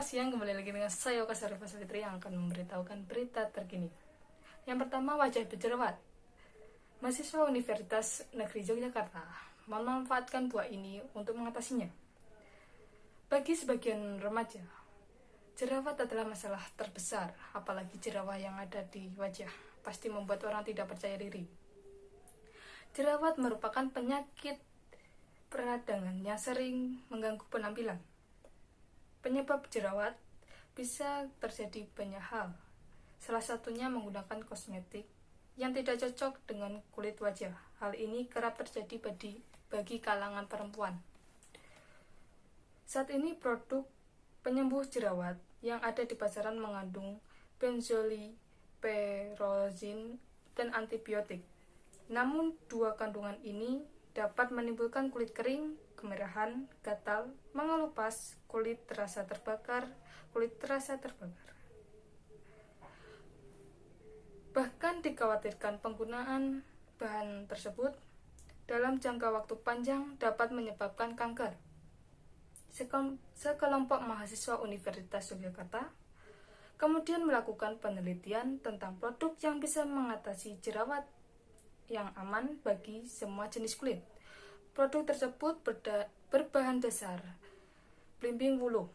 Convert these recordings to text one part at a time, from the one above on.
siang, kembali lagi dengan saya Oka Sarifah Savitri yang akan memberitahukan berita terkini. Yang pertama, wajah berjerawat. Mahasiswa Universitas Negeri Yogyakarta memanfaatkan buah ini untuk mengatasinya. Bagi sebagian remaja, jerawat adalah masalah terbesar, apalagi jerawat yang ada di wajah pasti membuat orang tidak percaya diri. Jerawat merupakan penyakit peradangan yang sering mengganggu penampilan. Penyebab jerawat bisa terjadi banyak hal. Salah satunya menggunakan kosmetik yang tidak cocok dengan kulit wajah. Hal ini kerap terjadi bagi kalangan perempuan. Saat ini produk penyembuh jerawat yang ada di pasaran mengandung benzodiazepin dan antibiotik. Namun dua kandungan ini dapat menimbulkan kulit kering, kemerahan, gatal, mengelupas, kulit terasa terbakar. Bahkan dikhawatirkan penggunaan bahan tersebut dalam jangka waktu panjang dapat menyebabkan kanker. Sekelompok mahasiswa Universitas Yogyakarta kemudian melakukan penelitian tentang produk yang bisa mengatasi jerawat yang aman bagi semua jenis kulit. Produk tersebut berbahan dasar belimbing wuluh.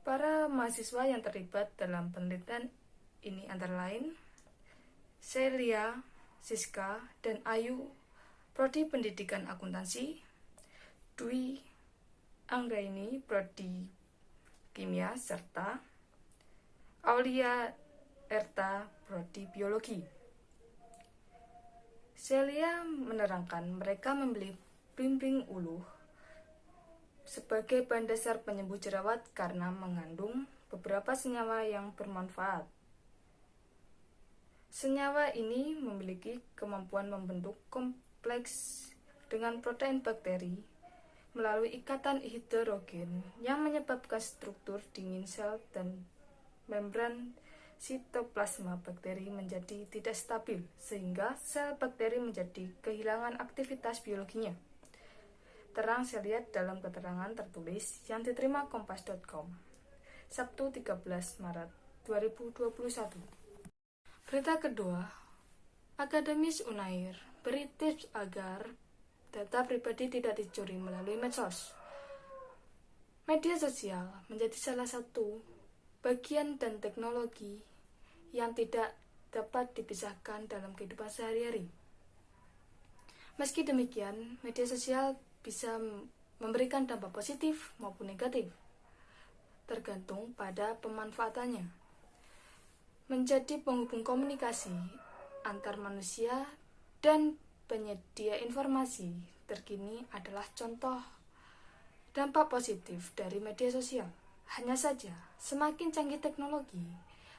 Para mahasiswa yang terlibat dalam penelitian ini antara lain Celia, Siska, dan Ayu, Prodi Pendidikan Akuntansi, Dwi Anggraini, Prodi Kimia, serta Aulia Erta, Prodi Biologi. Celia menerangkan mereka membeli belimbing wuluh sebagai bahan dasar penyembuh jerawat karena mengandung beberapa senyawa yang bermanfaat. Senyawa ini memiliki kemampuan membentuk kompleks dengan protein bakteri melalui ikatan hidrogen yang menyebabkan struktur dingin sel dan membran sitoplasma bakteri menjadi tidak stabil, sehingga sel bakteri menjadi kehilangan aktivitas biologinya. Terang saya lihat dalam keterangan tertulis yang diterima kompas.com, Sabtu 13 Maret 2021. Berita kedua, Akademis Unair beri tips agar data pribadi tidak dicuri melalui medsos. Media sosial menjadi salah satu bagian dan teknologi yang tidak dapat dipisahkan dalam kehidupan sehari-hari. Meski demikian, media sosial bisa memberikan dampak positif maupun negatif, tergantung pada pemanfaatannya. Menjadi penghubung komunikasi antar manusia dan penyedia informasi terkini adalah contoh dampak positif dari media sosial. Hanya saja, semakin canggih teknologi,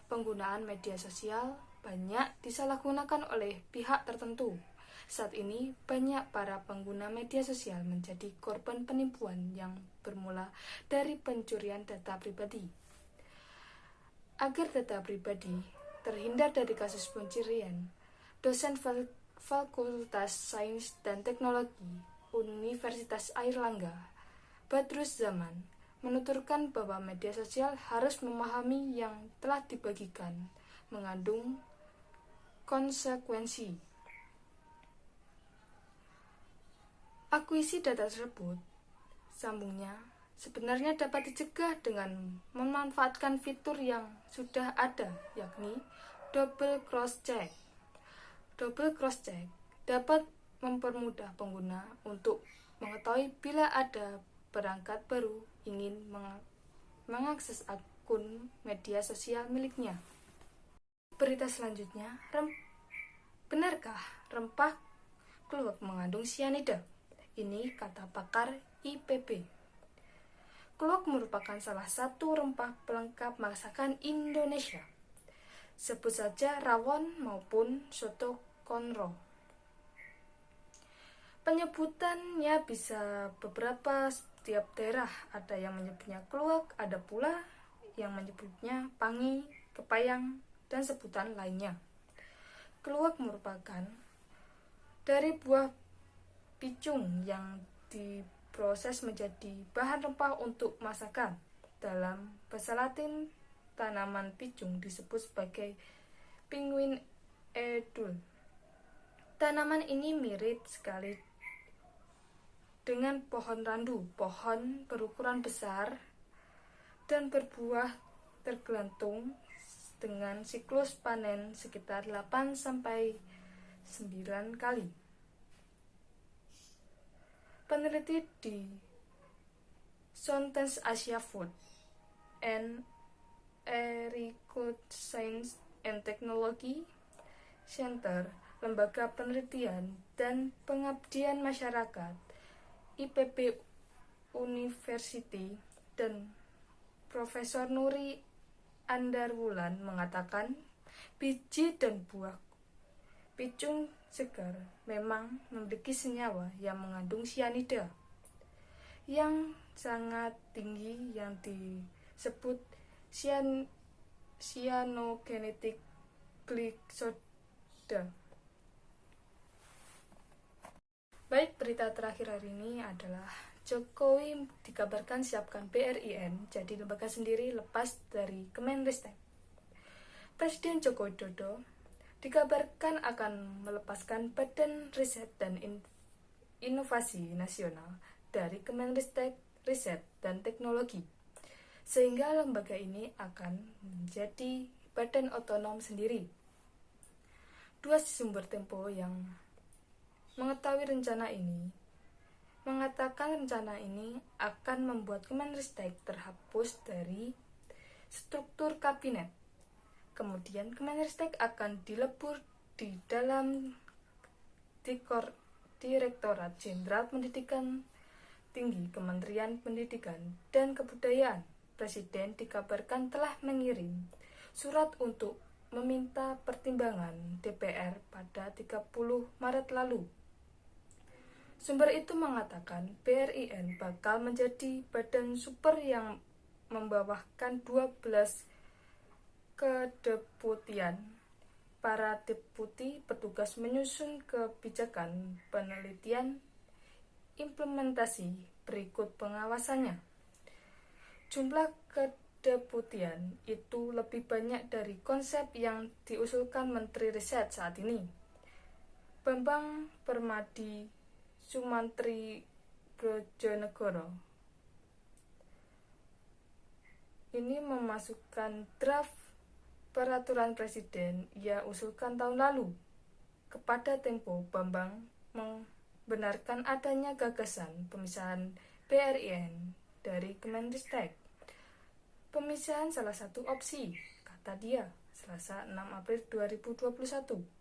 penggunaan media sosial banyak disalahgunakan oleh pihak tertentu. Saat ini, banyak para pengguna media sosial menjadi korban penipuan yang bermula dari pencurian data pribadi. Agar data pribadi terhindar dari kasus pencurian, dosen Fakultas Sains dan Teknologi Universitas Airlangga, Badrus Zaman, menuturkan bahwa media sosial harus memahami yang telah dibagikan mengandung konsekuensi. Akuisisi data tersebut, sambungnya, sebenarnya dapat dicegah dengan memanfaatkan fitur yang sudah ada, yakni double cross-check. Double cross-check dapat mempermudah pengguna untuk mengetahui bila ada perangkat baru ingin mengakses akun media sosial miliknya. Berita selanjutnya, benarkah rempah kluwek mengandung cyanida? Ini kata pakar IPB. Kluwek merupakan salah satu rempah pelengkap masakan Indonesia. Sebut saja rawon maupun soto konro. Penyebutannya bisa beberapa setiap daerah. Ada yang menyebutnya kluwek, ada pula yang menyebutnya pangi, kepayang, dan sebutan lainnya. Kluwek merupakan dari buah picung yang diproses menjadi bahan rempah untuk masakan. Dalam bahasa Latin, tanaman picung disebut sebagai Pinguin edule. Tanaman ini mirip sekali dengan pohon randu. Pohon berukuran besar dan berbuah tergantung dengan siklus panen sekitar 8-9 kali. Peneliti di Southeast Asia Food and Agriculture Science and Technology Center, Lembaga Penelitian dan Pengabdian Masyarakat IPB University, dan Profesor Nuri Andarwulan mengatakan biji dan buah picung segar memang memiliki senyawa yang mengandung cyanida yang sangat tinggi yang disebut cyanogenetic glycoside. Baik, berita terakhir hari ini adalah Jokowi dikabarkan siapkan BRIN jadi lembaga sendiri lepas dari Kemenristek. Presiden Joko Widodo dikabarkan akan melepaskan Badan Riset dan Inovasi Nasional dari Kemenristek Riset dan Teknologi, sehingga lembaga ini akan menjadi badan otonom sendiri. Dua sumber Tempo yang mengetahui rencana ini mengatakan rencana ini akan membuat Kemenristek terhapus dari struktur kabinet. Kemudian Kemenristek akan dilebur di dalam Direktorat Jenderal Pendidikan Tinggi Kementerian Pendidikan dan Kebudayaan. Presiden dikabarkan telah mengirim surat untuk meminta pertimbangan DPR pada 30 Maret lalu. Sumber itu mengatakan BRIN bakal menjadi badan super yang membawakan 12 kedeputian. Para deputi petugas menyusun kebijakan penelitian implementasi berikut pengawasannya. Jumlah kedeputian itu lebih banyak dari konsep yang diusulkan Menteri Riset saat ini, Bambang Permadi Sumantri Brojonegoro. Ini memasukkan draft peraturan presiden ia usulkan tahun lalu. Kepada Tempo, Bambang membenarkan adanya gagasan pemisahan BRIN dari Kemenristek. Pemisahan salah satu opsi, kata dia, Selasa 6 April 2021.